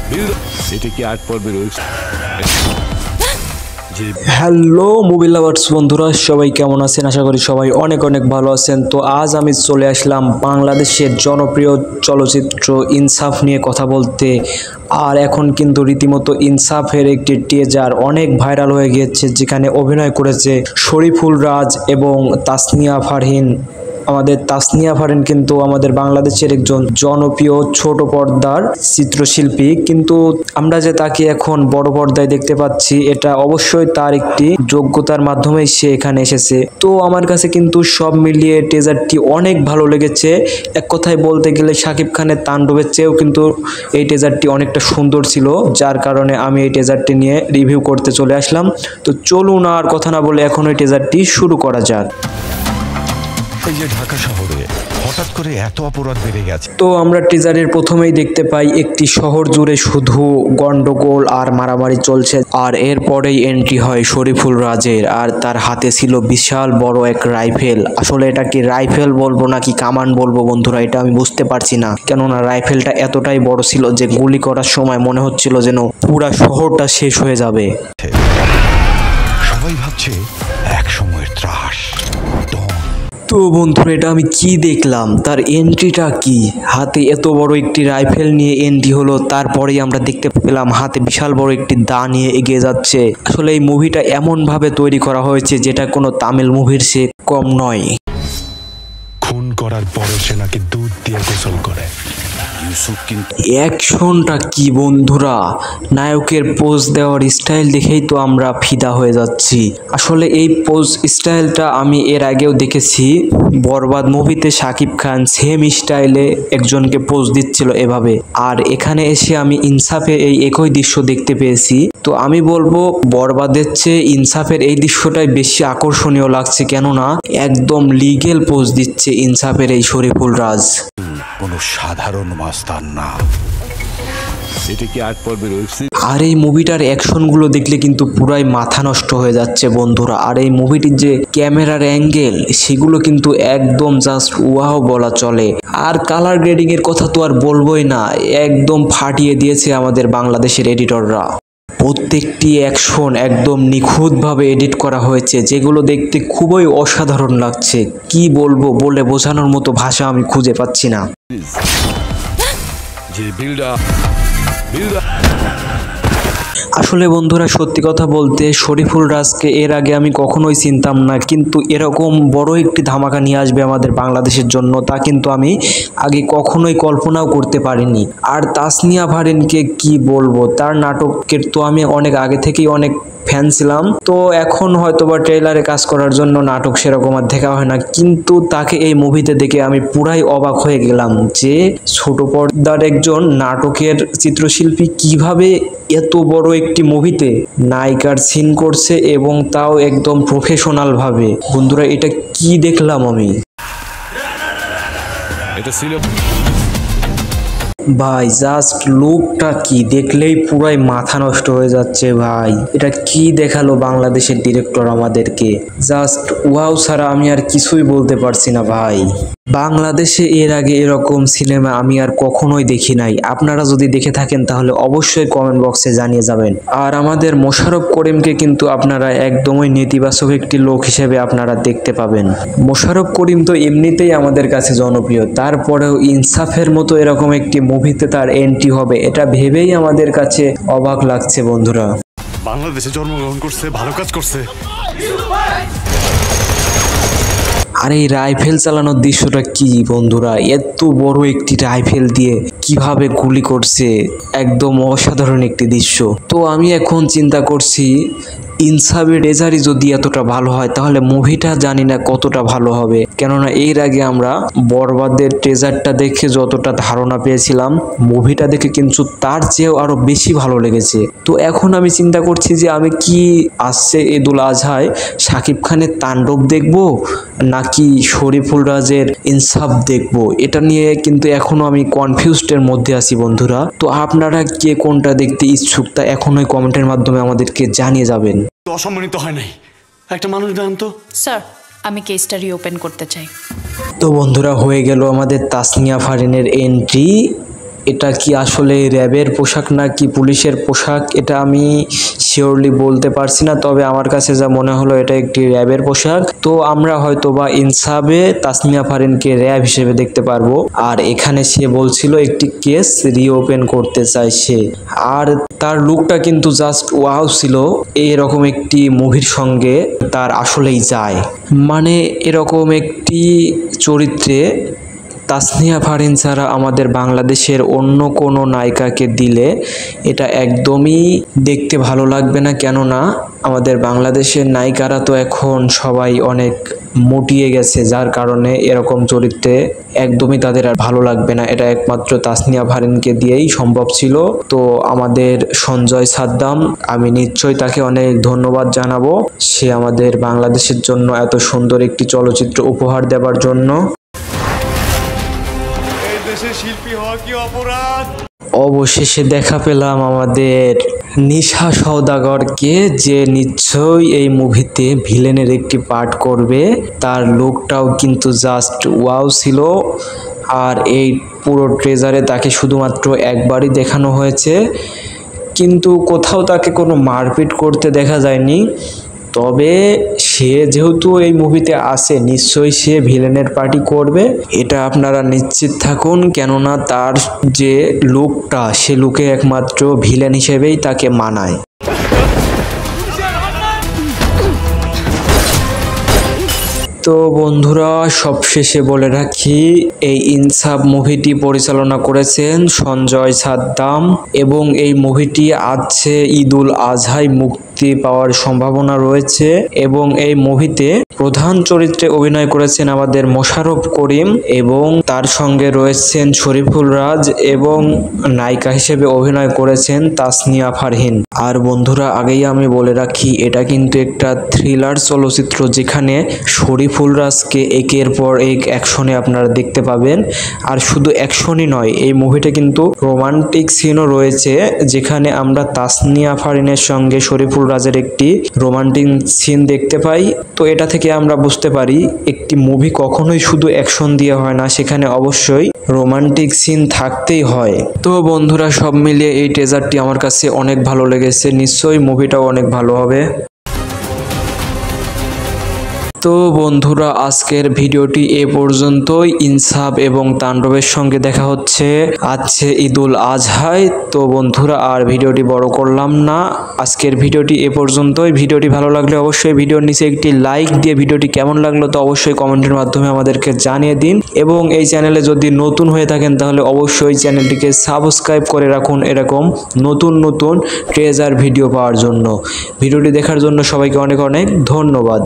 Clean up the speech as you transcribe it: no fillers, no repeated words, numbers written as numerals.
এটা কি 8 পর্বের ওয়েব হ্যালো মুভি লাভার্স বন্ধুরা, সবাই কেমন আছেন? আশা করি সবাই অনেক অনেক ভালো আছেন। তো আজ আমি চলে আসলাম বাংলাদেশের জনপ্রিয় চলচ্চিত্র ইনসাফ নিয়ে কথা বলতে। আর এখন কিন্তু রীতিমতো ইনসাফের একটি টিজার অনেক ভাইরাল হয়ে গিয়েছে, যেখানে অভিনয় করেছে শরীফুল রাজ এবং তাসনিয়া ফারহিন। আমাদের তাসনিয়া ফারহিন কিন্তু আমাদের বাংলাদেশের একজন জনপ্রিয় ছোট পর্দার চিত্রশিল্পী, কিন্তু আমরা যে তাকে এখন বড় পর্দায় দেখতে পাচ্ছি, এটা অবশ্যই তার একটি যোগ্যতার মাধ্যমেই সে এখানে এসেছে। তো আমার কাছে কিন্তু সব মিলিয়ে টিজারটি অনেক ভালো লেগেছে। এক কথায় বলতে গেলে শাকিব খানের তাণ্ডবের চেয়েও কিন্তু এই টিজারটি অনেকটা সুন্দর ছিল, যার কারণে আমি এই টিজারটি নিয়ে রিভিউ করতে চলে আসলাম। তো চলুন আর কথা না বলে এখন এই টিজারটি শুরু করা যাক। এই যে ঢাকা শহরে হঠাৎ করে এত অপরাধ বেড়ে গেছে। তো আমরা টিজারের প্রথমেই দেখতে পাই একটি শহর জুড়ে শুধু গন্ডগোল আর মারামারি চলছে, আর এরপরেই এন্ট্রি হয় শরীফুল রাজের, আর তার হাতে ছিল বিশাল বড় এক রাইফেল। আসলে এটা কি রাইফেল বলবো নাকি কামান বলবো বন্ধুরা, এটা আমি বুঝতে পারছি না, কেননা রাইফেলটা এতটাই বড় ছিল যে গুলি করার সময় মনে হচ্ছিল যেন পুরা শহরটা শেষ হয়ে যাবে। সবাই ভাবছে এক সময়ের ত্রাস। তো বন্ধুরা, এটা আমি কি দেখলাম? তার এন্ট্রিটা কি? হাতে এত বড় একটি রাইফেল নিয়ে এন্ট্রি হলো, তারপরেই আমরা দেখতে পেলাম হাতে বিশাল বড় একটি দা নিয়ে এগিয়ে যাচ্ছে। আসলে এই মুভিটা এমন ভাবে তৈরি করা হয়েছে যেটা কোনো তামিল মুভির সে কম নয়। খুন করার পরও সে নাকি দুধ দিয়ে গোসল করে। ইউসুফ কিন্তু অ্যাকশনটা কি বন্ধুরা! নায়কের পোজ দেওয়ার স্টাইল দেখেই তো আমরা ফিদা হয়ে যাচ্ছি। আসলে এই পোজ স্টাইলটা আমি এর আগেও দেখেছি, বরবাদ মুভিতে শাকিব খান সেম স্টাইলে একজনকে পোজ দিচ্ছিল এভাবে, আর এখানে এসে আমি ইনসাফে এই একই দৃশ্য দেখতে পেয়েছি। তো আমি বলবো বরবাদের চেয়ে ইনসাফের এই দৃশ্যটাই বেশি আকর্ষণীয় লাগছে, কেননা একদম লিগেল পোজ দিচ্ছে ইনসাফের এই শরীফুল রাজ। কোনো সাধারণ মাস্তান না। এটা কি 8 পর্বের ওয়েব সিরিজ? আর এই মুভিটার অ্যাকশনগুলো দেখলে কিন্তু পুরাই মাথা নষ্ট হয়ে যাচ্ছে বন্ধুরা। আর এই মুভিটির যে ক্যামেরার অ্যাঙ্গেল, সেগুলো কিন্তু একদম জাস্ট ওয়াও বলা চলে। আর কালার গ্রেডিং এর কথা তো আর বলবোই না, একদম ফাটিয়ে দিয়েছে আমাদের বাংলাদেশের এডিটররা। প্রত্যেকটি অ্যাকশন একদম নিখুঁতভাবে এডিট করা হয়েছে, যেগুলো দেখতে খুবই অসাধারণ লাগছে। কি বলবো, বলে বোঝানোর মতো ভাষা আমি খুঁজে পাচ্ছি না। যে বিল্ডার আসলে বন্ধুরা, সত্যি কথা বলতে শরীফুল রাজকে এর আগে আমি কখনোই চিনতাম না, কিন্তু এরকম বড় একটি ধামাকা নিয়ে আসবে আমাদের বাংলাদেশের জন্য তা কিন্তু আমি আগে কখনোই কল্পনাও করতে পারিনি। আর তাসনিয়া ফারহিনকে কি বলবো, তার নাটকের তো আমি অনেক আগে থেকেই অনেক ফ্যান ছিলাম। তো এখন হয়তোবা ট্রেলারে কাজ করার জন্য নাটক সেরকম আর দেখা হয় না, কিন্তু তাকে এই মুভিতে দেখে আমি পুরাই অবাক হয়ে গেলাম যে ছোট পর্দার একজন নাটকের চিত্রশিল্পী কিভাবে এত বড় একটি মুভিতে নায়িকার সিন করছে, এবং তাও একদম প্রফেশনাল ভাবে। বন্ধুরা, এটা কি দেখলাম আমি! এটা ছিল ভাই জাস্ট লুকটা কি, দেখলেই পুরাই মাথা নষ্ট হয়ে যাচ্ছে ভাই। এটা কি দেখালো বাংলাদেশের ডিরেক্টর আমাদেরকে! জাস্ট ওয়াও ছাড়া আমি আর কিছুই বলতে পারছি না ভাই। বাংলাদেশে এর আগে এরকম সিনেমা আমি আর কখনোই দেখি নাই। আপনারা যদি দেখে থাকেন তাহলে অবশ্যই কমেন্ট বক্সে জানিয়ে যাবেন। আর আমাদের মোশাররফ করিমকে কিন্তু আপনারা একদমই নেতিবাচক একটি লোক হিসেবে আপনারা দেখতে পাবেন। মোশাররফ করিম তো এমনিতেই আমাদের কাছে জনপ্রিয়, তারপরেও ইনসাফের মতো এরকম একটি মুভিতে তার এন্ট্রি হবে, এটা ভেবেই আমাদের কাছে অবাক লাগছে বন্ধুরা। বাংলাদেশে জন্মগ্রহণ করছে, ভালো কাজ করছে। আর এই রাইফেল চালানোর দৃশ্যটা কি বন্ধুরা! এত বড় একটি রাইফেল দিয়ে কিভাবে গুলি করছে, একদম অসাধারণ একটি দৃশ্য। তো আমি এখন চিন্তা করছি, ইনসাফের রেজাল্ট যদি এতটা ভালো হয় তাহলে মুভিটা জানি না কতটা ভালো হবে, কেননা এর আগে আমরা বরবাদের ট্রেজারটা দেখে যতটা ধারণা পেয়েছিলাম, মুভিটা দেখে কিন্তু তার চেয়েও আরো বেশি ভালো লেগেছে। তো এখন আমি চিন্তা করছি যে আমি কি আসছে ঈদুল আজহায় শাকিব খানের তাণ্ডব দেখবো নাকি শরীফুল রাজের ইনসাফ দেখবো, এটা নিয়ে কিন্তু এখনো আমি কনফিউজডের মধ্যে আছি বন্ধুরা। তো আপনারা কে কোনটা দেখতে ইচ্ছুক তা এখনই কমেন্টের মাধ্যমে আমাদেরকে জানিয়ে যাবেন। অসম্মানিত হয় নাই একটা মানুষ দেন তো স্যার, আমি কেসটা রিওপেন করতে চাই। তো বন্ধুরা, হয়ে গেল আমাদের তাসনিয়া ফারহিনের এন্ট্রি। এটা কি আসলে র্যাবের পোশাক না কি পুলিশের পোশাক, এটা আমি শিওরলি বলতে পারছি না, তবে আমার কাছে যা মনে হলো এটা একটি র্যাবের পোশাক। তো আমরা হয়তো বা ইনসাফে তাসনিয়া ফারিনকে র্যাব হিসেবে দেখতে পারবো। আর এখানে সে বলছিল একটি কেস রিওপেন করতে চায় সে, আর তার লুকটা কিন্তু জাস্ট ওয়াও ছিল। এরকম একটি মুভির সঙ্গে তার আসলেই যায়, মানে এরকম একটি চরিত্রে তাসনিয়া ফারিন ছাড়া আমাদের বাংলাদেশের অন্য কোনো নায়িকাকে দিলে এটা একদমই দেখতে ভালো লাগবে না। কেননা আমাদের বাংলাদেশের নায়িকারা তো এখন সবাই অনেক মুটিয়ে গেছে, যার কারণে এরকম চরিত্রে একদমই তাদের আর ভালো লাগবে না। এটা একমাত্র তাসনিয়া ফারিনকে দিয়েই সম্ভব ছিল। তো আমাদের সঞ্জয় সাদ্দাম, আমি নিশ্চয়ই তাকে অনেক ধন্যবাদ জানাবো, সে আমাদের বাংলাদেশের জন্য এত সুন্দর একটি চলচ্চিত্র উপহার দেওয়ার জন্য। অবশেষে দেখা পেলাম আমাদের নিশা সওদাগরকে, যে নিশ্চয়ই এই মুভিতে ভিলেনের একটি পার্ট করবে। তার লুকটাও কিন্তু জাস্ট ওয়াও ছিল। আর এই পুরো ট্রেজারে তাকে শুধুমাত্র একবারই দেখানো হয়েছে, কিন্তু কোথাও তাকে কোনো মারপিট করতে দেখা যায়নি। তবে সে যেহেতু এই মুভিতে আছে, নিশ্চয়ই সে ভিলেনের পার্টি করবে, এটা আপনারা নিশ্চিত থাকুন। কেননা তার যে লুকটা, সে লুকে একমাত্র ভিলেন হিসেবেই তাকে মানায়। তো বন্ধুরা, সবশেষে বলে রাখি, এই ইনসাফ মুভিটি পরিচালনা করেছেন সঞ্জয় সাদ্দাম এবং এই মুভিটি আছে ঈদুল আজহায় মুক্তি পাওয়ার সম্ভাবনা রয়েছে। এবং এই মুভিতে প্রধান চরিত্রে অভিনয় করেছেন আমাদের মোশাররফ করিম এবং তার সঙ্গে রয়েছেন শরীফুল রাজ এবং নায়িকা হিসেবে অভিনয় করেছেন তাসনিয়া ফারহিন। আর বন্ধুরা, আগেই আমি বলে রাখি, এটা কিন্তু একটা থ্রিলার চলচ্চিত্র, যেখানে শরীফুল রাজকে একের পর এক অ্যাকশনে আপনারা দেখতে পাবেন। আর শুধু অ্যাকশনই নয়, এই মুভিটা কিন্তু রোমান্টিক সিনও রয়েছে, যেখানে আমরা তাসনিয়া ফারিনের সঙ্গে শরীফুল রাজের একটি রোমান্টিক সিন দেখতে পাই। তো এটা থেকে আমরা বুঝতে পারি একটি মুভি কখনোই শুধু অ্যাকশন দিয়ে হয় না, সেখানে অবশ্যই রোমান্টিক সিন থাকতেই হয়। তো বন্ধুরা, সব মিলিয়ে এই ট্রেজারটি আমার কাছে অনেক ভালো লেগেছে, নিশ্চয়ই মুভিটাও অনেক ভালো হবে। তো বন্ধুরা, আজকের ভিডিওটি এ পর্যন্তই। ইনসাফ এবং তাণ্ডবের সঙ্গে দেখা হচ্ছে আছে ঈদুল আজহায়। তো বন্ধুরা, আর ভিডিওটি বড় করলাম না, আজকের ভিডিওটি এ পর্যন্তই। ভিডিওটি ভালো লাগলে অবশ্যই ভিডিওর নিচে একটি লাইক দিয়ে ভিডিওটি কেমন লাগলো তো অবশ্যই কমেন্টের মাধ্যমে আমাদেরকে জানিয়ে দিন। এবং এই চ্যানেলে যদি নতুন হয়ে থাকেন তাহলে অবশ্যই চ্যানেলটিকে সাবস্ক্রাইব করে রাখুন এরকম নতুন নতুন ট্রেজার ভিডিও পাওয়ার জন্য। ভিডিওটি দেখার জন্য সবাইকে অনেক অনেক ধন্যবাদ।